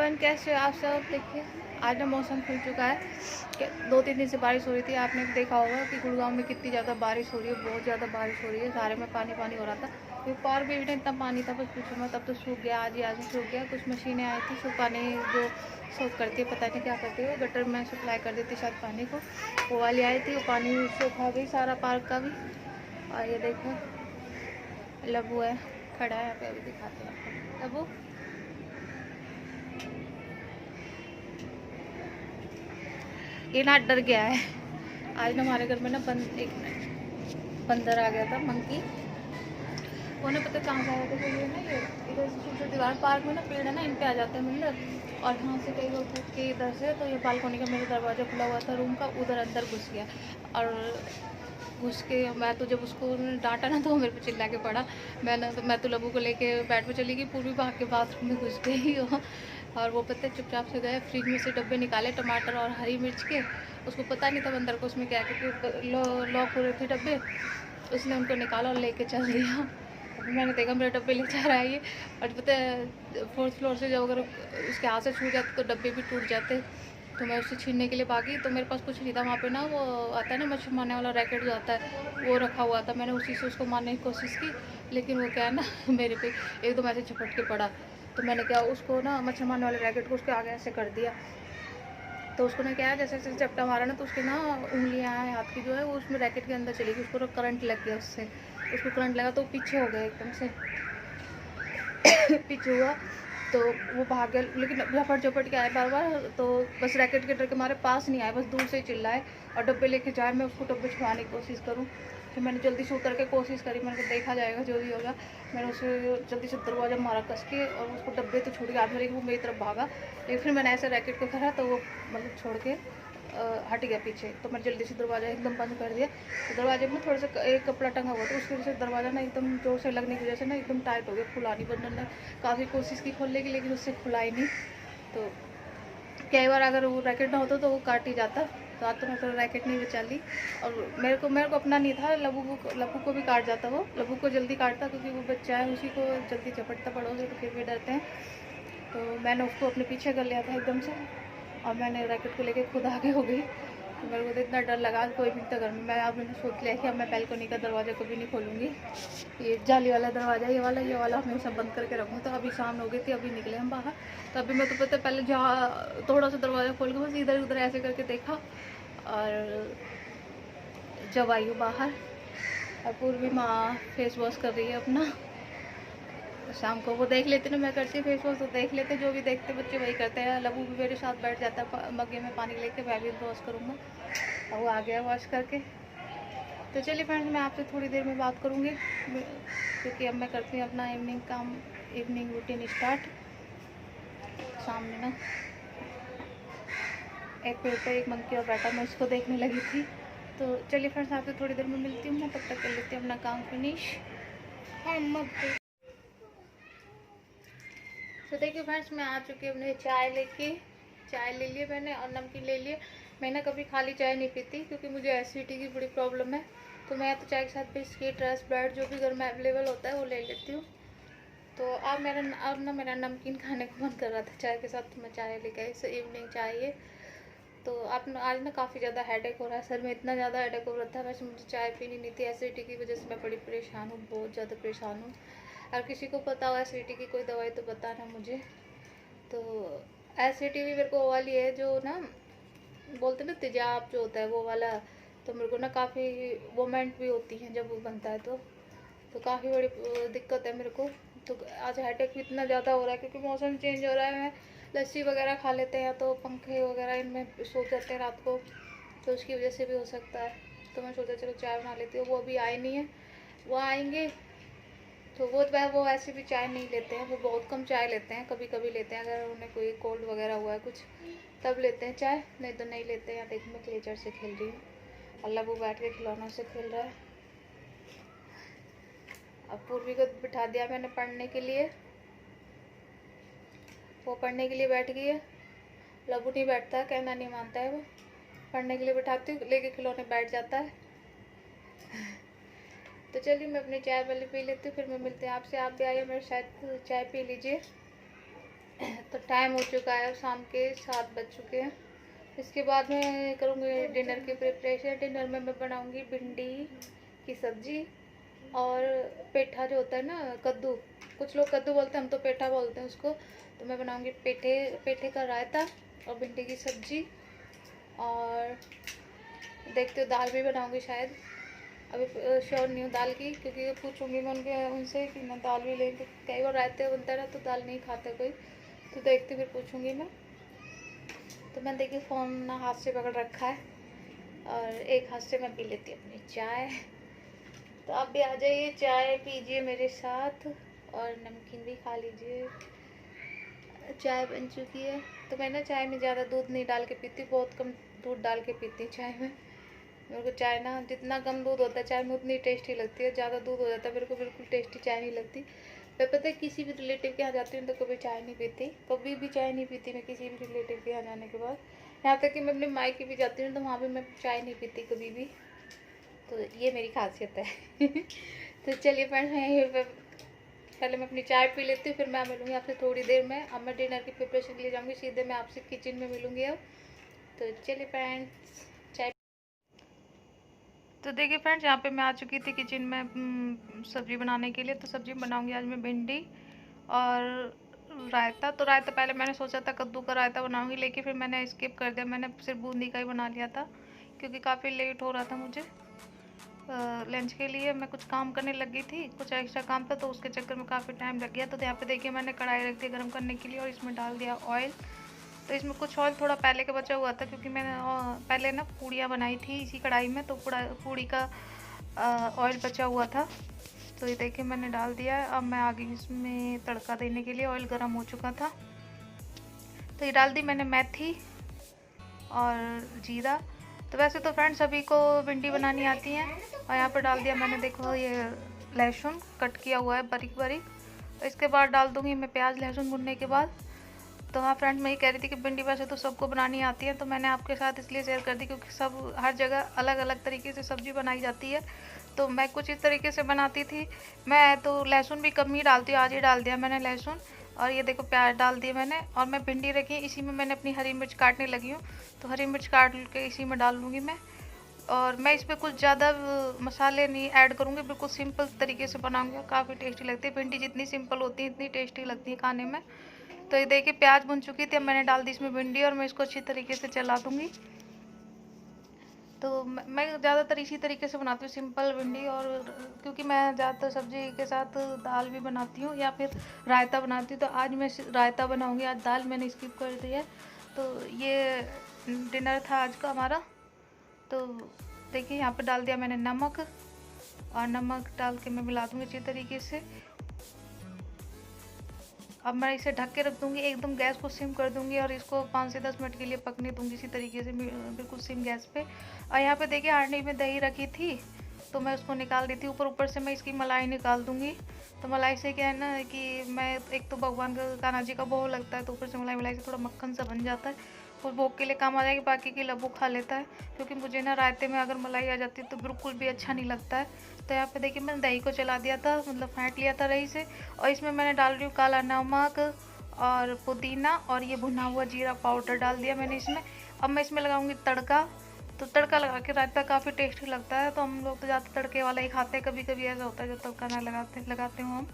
Friend कैसे आप सब। देखिए आज ना मौसम खुल चुका है कि 2-3 दिन से बारिश हो रही थी। आपने भी देखा होगा कि गुड़गांव में कितनी ज़्यादा बारिश हो रही है, बहुत ज़्यादा बारिश हो रही है। सारे में पानी पानी हो रहा था। तो पार्क में भी इतना पानी था, बस पूछो मत। तब तो सूख गया, आज ही सूख गया। कुछ मशीनें आई थी सुखाने, जो सोख करती है, पता नहीं क्या करती है, वो गटर में सप्लाई कर देती शायद पानी को। वो वाली आई थी, वो पानी सूखा गई सारा पार्क का भी। और ये देखो लबू है, खड़ा है यहाँ पे, अभी दिखाते हैं आपको। लबू ये ना डर गया है। आज ना हमारे घर में ना एक बंदर आ गया था, मंकी। वो ना पता कहाँ से आया था, तो ये ना ये इधर से दीवार पार्क में ना पेड़ है ना, इन पे आ जाते हैं मतलब। और यहाँ से कई लोग कूद के इधर से, तो ये बालकोनी का मेरा दरवाज़ा खुला हुआ था रूम का, उधर अंदर घुस गया। और घुस के मैं तो जब उसको डांटा ना, तो वो मेरे पे चिल्ला के पड़ा। मैं तो लबू को लेके बेड पे चली गई, पूरी भाग के बाथरूम में घुस गई वो। और वो पता चुपचाप से गए, फ्रिज में से डब्बे निकाले टमाटर और हरी मिर्च के। उसको पता नहीं था बंदर को उसमें क्या, क्योंकि लॉक हो रहे थे डब्बे। उसने उनको निकाला और लेके चल दिया। अभी मैंने देखा मेरे डब्बे ले जा रहा है ये। और पता है 4th फ्लोर से जब अगर उसके हाथ से छूट जाते तो डब्बे भी टूट जाते। तो मैं उससे छीनने के लिए भागी, तो मेरे पास कुछ नहीं था वहाँ पे ना, वो आता है ना मच्छर मारने वाला रैकेट जो आता है, वो रखा हुआ था। मैंने उसी से उसको मारने की कोशिश की, लेकिन वो क्या है ना मेरे पे एकदम ऐसे झपट के पड़ा। तो मैंने क्या उसको ना मच्छर मारने वाले रैकेट को उसके आगे ऐसे कर दिया। तो उसको ना क्या है, जैसे जैसे चपटा मारा ना, तो उसके ना उंगलियाँ हैं हाथ की जो है, वो उसमें रैकेट के अंदर चली गई। उसको करंट लग गया उससे, उसको करंट लगा तो पीछे हो गया एकदम से पीछे हुआ। तो वो भाग गया, लेकिन झपट झपट के आए बार बार। तो बस रैकेट के डर के मारे पास नहीं आए, बस दूर से ही चिल्लाए और डब्बे लेके जाए। मैं उसको डब्बे छुड़ाने की कोशिश करूँ, फिर मैंने जल्दी से उतर के कोशिश करी। मैंने कहा देखा जाएगा जो भी होगा। मैंने उसे जल्दी से दरवाज़ा मारा कस के, और उसको डब्बे तो छूट गया हाथ में, लेकिन वो मेरी तरफ भागा। लेकिन फिर मैंने ऐसे रैकेट को करा तो वो मतलब छोड़ के हट गया पीछे। तो मैं जल्दी से दरवाज़ा एकदम बंद कर दिया। तो दरवाजे में थोड़ा सा एक कपड़ा टंगा हुआ था, उसकी वजह से दरवाज़ा ना एकदम जोर से लगने की वजह से ना एकदम टाइट हो गया, खुला नहीं। बंदर ने काफ़ी कोशिश की खोलने की, लेकिन उससे खुला ही नहीं। तो कई बार अगर वो रैकेट ना होता तो वो काट ही जाता। तो आज तो मैं तो रैकेट नहीं बचा ली। और मेरे को अपना नहीं था, लबू को भी काट जाता वो। लबू को जल्दी काटता क्योंकि वो बच्चा है, उसी को जल्दी झपटता पड़ों से, तो फिर भी डरते हैं। तो मैंने उसको अपने पीछे कर लिया था एकदम से, और मैंने रैकेट को लेके खुद आगे हो गई। तो मेरे को तो इतना डर लगा, कोई भी था घर में। मैं अब मैंने सोच लिया कि अब मैं बैल्कनी का दरवाज़ा कभी नहीं खोलूँगी। ये जाली वाला दरवाज़ा, ये वाला हमेशा बंद करके रखूँ। तो अभी शाम हो गई थी, अभी निकले हम बाहर। तो अभी मैं तो पता पहले जहाँ थोड़ा सा दरवाज़ा खोल के बस इधर उधर ऐसे करके देखा, और जब आई हूँ बाहर। और पूर्वी माँ फेस वॉश कर रही है अपना। शाम को वो देख लेते ना मैं करती फेस वॉश, तो देख लेते, जो भी देखते बच्चे वही करते हैं। लबू भी मेरे साथ बैठ जाता है मग्गे में पानी लेके, मैं भी वॉश करूँगा। और वो आ गया वॉश करके। तो चलिए फ्रेंड्स, मैं आपसे थोड़ी देर में बात करूँगी, क्योंकि अब मैं करती हूँ अपना इवनिंग रूटीन स्टार्ट। सामने ना एक पेड़ पर एक मंकी और बैठा, मैं उसको देखने लगी थी। तो चलिए फ्रेंड्स, आपसे थोड़ी देर में मिलती हूँ मैं, तब तक कर लेती हूँ अपना काम फिनिश। तो देखिए फ्रेंड्स, मैं आ चुकी हूँ अपने चाय ले लिए मैंने और नमकीन ले लिए। मैं ना कभी खाली चाय नहीं पीती, क्योंकि मुझे एसिडिटी की बड़ी प्रॉब्लम है। तो मैं तो चाय के साथ बिस्किट, रस्क, ब्रेड जो भी घर में अवेलेबल होता है वो ले लेती हूँ। तो अब ना मेरा नमकीन खाने को मन कर रहा था चाय के साथ, तो मैं चाय लेके आई। इवनिंग चाहिए। तो आज ना काफ़ी ज़्यादा हेडेक हो रहा है, सर में इतना ज़्यादा हेडेक हो रहा था। वैसे मुझे चाय पीनी नहीं थी, एसिडिटी की वजह से मैं बड़ी परेशान हूँ, बहुत ज़्यादा परेशान हूँ। अगर किसी को पता हो एसिडिटी की कोई दवाई तो बताना मुझे। तो एसिडिटी भी मेरे को वो वाली है, जो ना बोलते ना तेजाब जो होता है वो वाला। तो मेरे को ना काफ़ी वोमेंट भी होती हैं जब वो बनता है। तो काफ़ी बड़ी दिक्कत है मेरे को। तो आज हेडेक भी इतना ज़्यादा हो रहा है, क्योंकि मौसम चेंज हो रहा है। लस्सी वगैरह खा लेते हैं, तो पंखे वगैरह इनमें सो जाते हैं रात को, तो उसकी वजह से भी हो सकता है। तो मैं सोचा चलो चाय बना लेती हूँ। वो अभी आए नहीं है, वो आएंगे। तो वो ऐसे भी चाय नहीं लेते हैं, वो बहुत कम चाय लेते हैं, कभी कभी लेते हैं अगर उन्हें कोई कोल्ड वगैरह हुआ है कुछ, तब लेते हैं चाय, नहीं तो नहीं लेते हैं। देखो मैं क्लेचर से खेल रही हूँ, अल्लाह वो बैठ के खिलौनों से खेल रहा है। अब पूर्वी को बिठा दिया मैंने पढ़ने के लिए, वो पढ़ने के लिए बैठ गई है। लबू नहीं बैठता, कहना नहीं मानता है वो। पढ़ने के लिए बिठाती हूँ, लेके खिलौने बैठ जाता है। तो चलिए मैं अपनी चाय पहले पी लेती हूँ, फिर मैं मिलते हैं आपसे। आप भी आइए मेरे साथ चाय पी लीजिए। तो टाइम हो चुका है, शाम के 7 बज चुके हैं। इसके बाद मैं करूँगी डिनर की प्रिपरेशन। डिनर में मैं बनाऊँगी भिंडी की सब्ज़ी और पेठा जो होता है ना, कद्दू, कुछ लोग कद्दू बोलते हैं, हम तो पेठा बोलते हैं उसको। तो मैं बनाऊँगी पेठे का रायता और भिंडी की सब्ज़ी, और देखते हो दाल भी बनाऊँगी शायद। अभी श्योर नहीं हूँ दाल की, क्योंकि पूछूंगी मैं उनसे कि ना दाल भी लेंगे। कई बार रायते बनता है ना तो दाल नहीं खाता कोई, तो देखती फिर पूछूंगी मैं। तो मैं देखिए फ़ोन ना हाथ से पकड़ रखा है और एक हाथ से मैं पी लेती हूँ अपनी चाय। तो आप भी आ जाइए, चाय पीजिए मेरे साथ और नमकीन भी खा लीजिए। चाय बन चुकी है। तो मैं ना चाय में ज़्यादा दूध नहीं डाल के पीती, बहुत कम दूध डाल के पीती हूँ चाय में। मेरे को चाय ना जितना कम दूध होता है चाय में उतनी टेस्टी लगती है, ज़्यादा दूध हो जाता है मेरे को बिल्कुल टेस्टी चाय नहीं लगती। मैं पता है किसी भी रिलेटिव के यहाँ जाती हूँ तो कभी चाय नहीं पीती, कभी भी चाय नहीं पीती मैं किसी भी रिलेटिव के यहाँ जाने के बाद। यहाँ तक कि मैं अपने मायके भी जाती हूँ तो वहाँ भी मैं चाय नहीं पीती कभी भी। तो ये मेरी खासियत है। तो चलिए फ्रेंड्स, मैं पहले मैं अपनी चाय पी लेती हूँ, फिर मैं मिलूँगी आपसे थोड़ी देर में। अब मैं डिनर की प्रिपरेशन के लिए जाऊँगी, सीधे मैं आपसे किचन में मिलूँगी अब। तो चलिए फ्रेंड्स, चाय। तो देखिए फ्रेंड्स, यहाँ पे मैं आ चुकी थी किचन में सब्ज़ी बनाने के लिए। तो सब्ज़ी बनाऊँगी आज मैं भिंडी और रायता। तो रायता पहले मैंने सोचा था कद्दू का रायता बनाऊँगी, लेकिन फिर मैंने स्किप कर दिया, मैंने सिर्फ बूंदी का ही बना लिया था, क्योंकि काफ़ी लेट हो रहा था मुझे। लंच के लिए मैं कुछ काम करने लगी थी, कुछ एक्स्ट्रा काम था, तो उसके चक्कर में काफ़ी टाइम लग गया। तो यहाँ पे देखिए मैंने कढ़ाई रख दी गर्म करने के लिए और इसमें डाल दिया ऑयल। तो इसमें कुछ ऑयल थोड़ा पहले का बचा हुआ था, क्योंकि मैंने पहले ना पूड़ियाँ बनाई थी इसी कढ़ाई में, तो पूड़ी का ऑयल बचा हुआ था। तो ये देखिए मैंने डाल दिया है। अब मैं आगे इसमें तड़का देने के लिए, ऑयल गर्म हो चुका था तो ये डाल दी मैंने मेथी और जीरा। तो वैसे तो फ्रेंड्स सभी को भिंडी बनानी आती है। और यहाँ पर डाल दिया मैंने, देखो ये लहसुन कट किया हुआ है बारीक बारीक। तो इसके बाद डाल दूँगी मैं प्याज लहसुन भुनने के बाद। तो हाँ फ्रेंड्स, मैं ये कह रही थी कि भिंडी वैसे तो सबको बनानी आती है, तो मैंने आपके साथ इसलिए शेयर कर दी क्योंकि सब हर जगह अलग अलग तरीके से सब्ज़ी बनाई जाती है। तो मैं कुछ इस तरीके से बनाती थी। मैं तो लहसुन भी कम ही डालती हूँ, आज ही डाल दिया मैंने लहसुन। और ये देखो प्याज डाल दिए मैंने, और मैं भिंडी रखी इसी में मैंने अपनी हरी मिर्च काटने लगी हूँ। तो हरी मिर्च काट के इसी में डाल लूँगी मैं। और मैं इसमें कुछ ज़्यादा मसाले नहीं ऐड करूँगी, बिल्कुल सिंपल तरीके से बनाऊँगी, काफ़ी टेस्टी लगती है। भिंडी जितनी सिंपल होती है इतनी टेस्टी लगती है खाने में। तो ये देखिए प्याज भुन चुकी थी, अब मैंने डाल दी इसमें भिंडी और मैं इसको अच्छी तरीके से चला दूँगी। तो मैं ज़्यादातर इसी तरीके से बनाती हूँ, सिंपल भिंडी। और क्योंकि मैं ज़्यादातर सब्ज़ी के साथ दाल भी बनाती हूँ या फिर रायता बनाती हूँ, तो आज मैं रायता बनाऊँगी, आज दाल मैंने स्किप कर दी है। तो ये डिनर था आज का हमारा। तो देखिए यहाँ पे डाल दिया मैंने नमक, और नमक डाल के मैं मिला दूँगी अच्छी तरीके से। अब मैं इसे ढक के रख दूँगी, एकदम गैस को सिम कर दूँगी और इसको 5 से 10 मिनट के लिए पकने दूँगी इसी तरीके से, बिल्कुल सिम गैस पे। और यहाँ पे देखिए हांडी में दही रखी थी तो मैं उसको निकाल दी थी। ऊपर ऊपर से मैं इसकी मलाई निकाल दूँगी। तो मलाई से क्या है ना कि मैं एक तो भगवान का कान्हा जी का भोग लगता है, तो ऊपर से मलाई से थोड़ा मक्खन सा बन जाता है और भोग के लिए काम आ जाएगी, बाकी की लब्बू खा लेता है। क्योंकि मुझे ना रायते में अगर मलाई आ जाती है तो बिल्कुल भी अच्छा नहीं लगता है। तो यहाँ पे देखिए मैंने दही को चला दिया था, मतलब फेंट लिया था रही से। और इसमें मैंने डाल रही हूँ काला नमक और पुदीना, और ये भुना हुआ जीरा पाउडर डाल दिया मैंने इसमें। अब मैं इसमें लगाऊंगी तड़का। तो तड़का लगा के रायता काफ़ी टेस्टी लगता है, तो हम लोग तो ज़्यादा तड़के वाला ही खाते हैं, कभी कभी ऐसा होता है जो तड़का ना लगाते हो हम।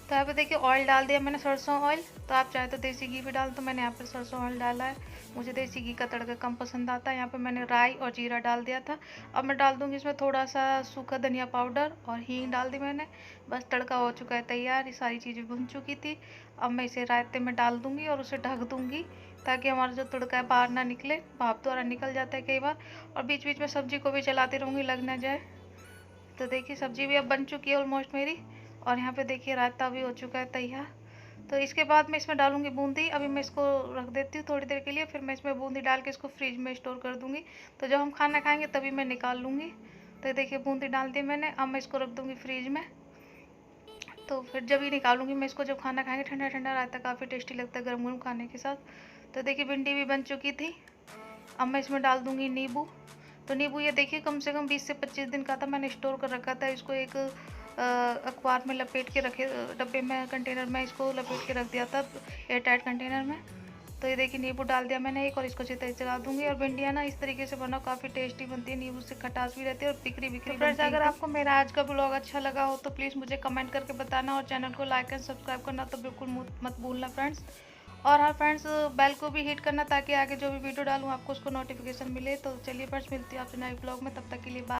तो यहाँ पे देखिए ऑयल डाल दिया मैंने, सरसों ऑयल। तो आप चाहे तो देसी घी भी डाल, तो मैंने यहाँ पे सरसों ऑयल डाला है, मुझे देसी घी का तड़का कम पसंद आता है। यहाँ पे मैंने राई और जीरा डाल दिया था। अब मैं डाल दूँगी इसमें थोड़ा सा सूखा धनिया पाउडर और हींग डाल दी मैंने। बस तड़का हो चुका है तैयार, ये सारी चीज़ें भुन चुकी थी। अब मैं इसे रायते में डाल दूँगी और उसे ढक दूँगी, ताकि हमारा जो तड़का है बाहर ना निकले, भाप द्वारा निकल जाता है कई बार। और बीच बीच में सब्जी को भी चलाती रहूँगी, लग ना जाए। तो देखिए सब्जी भी अब बन चुकी है ऑलमोस्ट मेरी। और यहाँ पे देखिए रायता भी हो चुका है तैयार। तो इसके बाद मैं इसमें डालूंगी बूंदी। अभी मैं इसको रख देती हूँ थोड़ी देर के लिए, फिर मैं इसमें बूंदी डाल के इसको फ्रिज में स्टोर कर दूँगी। तो जब हम खाना खाएंगे तभी मैं निकाल लूँगी। तो देखिए बूंदी डाल दी मैंने, अब मैं इसको रख दूँगी फ्रिज में। तो फिर जब ही निकालूंगी मैं इसको, जब खाना खाएंगे। ठंडा ठंडा रायता काफ़ी टेस्टी लगता है गर्म गर्म खाने के साथ। तो देखिए भिंडी भी बन चुकी थी। अब मैं इसमें डाल दूँगी नींबू। तो नींबू ये देखिए कम से कम 20 से 25 दिन का था, मैंने स्टोर कर रखा था इसको एक अखबार में लपेट के रखे, डब्बे में, कंटेनर में इसको लपेट के रख दिया था एयर टाइट कंटेनर में। तो ये देखिए नींबू डाल दिया मैंने एक, और इसको अच्छी तरह से चला दूंगी। और भिंडियाँ ना इस तरीके से बनाओ, काफ़ी टेस्टी बनती है, नींबू से खटास भी रहती है और बिखरी बिखरी बनती है। अगर आपको मेरा आज का ब्लॉग अच्छा लगा हो तो प्लीज़ मुझे कमेंट करके बताना, और चैनल को लाइक एंड सब्सक्राइब करना तो बिल्कुल मत भूलना फ्रेंड्स। और हाँ फ्रेंड्स, बेल को भी हिट करना ताकि आगे जो भी वीडियो डालूँ आपको उसको नोटिफिकेशन मिले। तो चलिए फ्रेंड्स, मिलती हूँ आपसे नए ब्लॉग में, तब तक के लिए बाय।